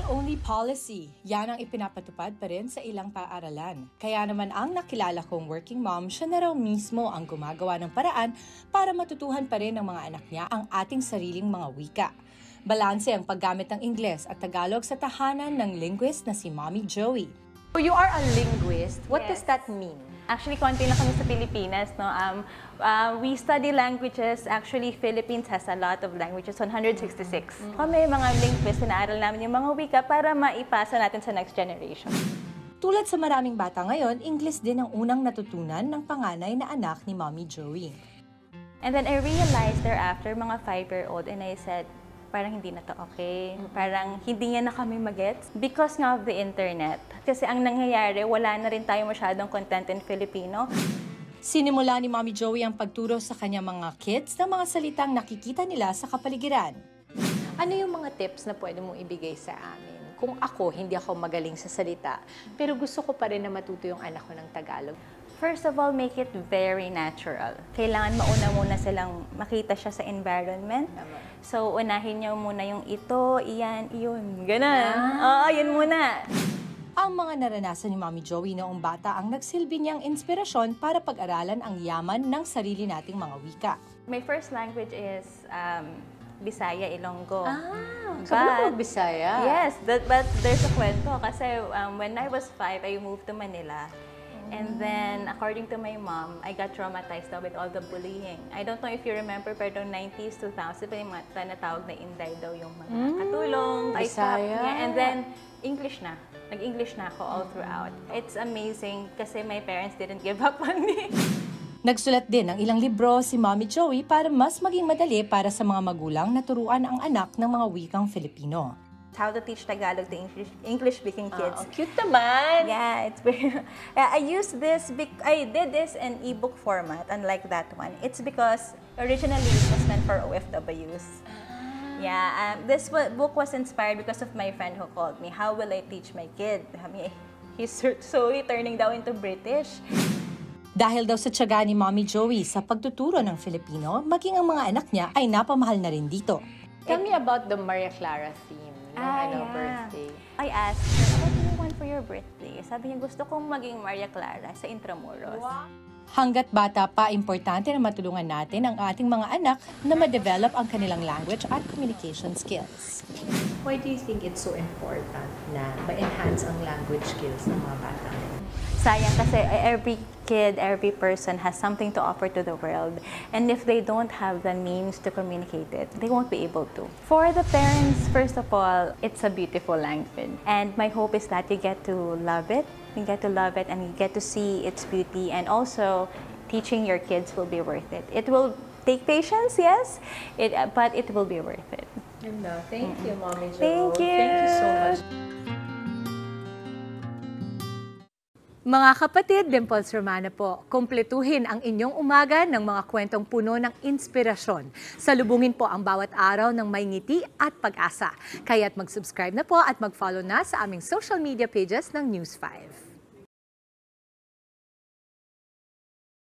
One-only policy. Yan ang ipinapatupad pa rin sa ilang paaralan. Kaya naman ang nakilala kong working mom, siya na raw mismo ang gumagawa ng paraan para matutuhan pa rin ng mga anak niya ang ating sariling mga wika. Balanse ang paggamit ng Ingles at Tagalog sa tahanan ng linguist na si Mommy Joey. So you are a linguist. What Yes. does that mean? Actually, konti na kami sa Pilipinas. No? We study languages. Actually, Philippines has a lot of languages, 166. Kami, mga linguists, inaaral namin yung mga wika para maipasa natin sa next generation. Tulad sa maraming bata ngayon, English din ang unang natutunan ng panganay na anak ni Mommy Joey. And then I realized thereafter, mga 5-year-old, and I said, parang hindi na to okay. Parang hindi niya na kami magets because nga of the internet. Kasi ang nangyayari, wala na rin tayo masyadong content in Filipino. Sinimula ni Mommy Joey ang pagturo sa kanyang mga kids ng mga salitang nakikita nila sa kapaligiran. Ano yung mga tips na pwede mong ibigay sa amin? Kung ako, hindi ako magaling sa salita, pero gusto ko pa rin na matuto yung anak ko ng Tagalog. First of all, make it very natural. Kailangan mauna muna silang makita siya sa environment. So, unahin niyo muna yung ito, iyan, iyon. Ganun. Oo, yun muna. Ang mga naranasan ni Mommy Joey noong bata ang nagsilbi niyang inspirasyon para pag-aralan ang yaman ng sarili nating mga wika. My first language is Bisaya, Ilonggo. Sabi ko Bisaya? Yes, but there's a kwento. Kasi when I was 5, I moved to Manila. And then, according to my mom, I got traumatized daw with all the bullying. I don't know if you remember, pero 90s, 2000, yung mga tinatawag na Inday daw yung mga katulong. I stopped. Bisaya. Yeah, and then, English na. Nag-English na ako all throughout. It's amazing kasi my parents didn't give up on me. Nagsulat din ng ilang libro si Mommy Joey para mas maging madali para sa mga magulang na turuan ang anak ng mga wikang Filipino. How to teach Tagalog to English-speaking kids. Cute naman! Yeah, it's very. I used this. I did this in ebook format, unlike that one. It's because originally it was meant for OFWs. Yeah, this book was inspired because of my friend who called me. How will I teach my kid? He's slowly turning down into British. Dahil daw sa tiyaga ni Mommy Joey sa pagtuturo ng Filipino, maging ang mga anak niya ay napamahal na rin dito. Tell me about the Maria Clara theme ng birthday. I asked her, what do you want for your birthday? Sabi niya, gusto kong maging Maria Clara sa Intramuros. Wow. Hanggat bata pa, importante na matulungan natin ang ating mga anak na ma-develop ang kanilang language at communication skills. Why do you think it's so important na ma-enhance ang language skills ng mga bata? Sayang kasi every kid, every person has something to offer to the world. And if they don't have the means to communicate it, they won't be able to. For the parents, first of all, it's a beautiful language. And my hope is that you get to love it. You get to love it and you get to see its beauty. And also, teaching your kids will be worth it. It will take patience, yes, but it will be worth it. Ganda. Thank you, Mommy Jo. Thank you. Thank you so much. Mga kapatid, Dimples Romana po, kumpletuhin ang inyong umaga ng mga kwentong puno ng inspirasyon. Salubungin po ang bawat araw ng may ngiti at pag-asa. Kaya't mag-subscribe na po at mag-follow na sa aming social media pages ng News 5.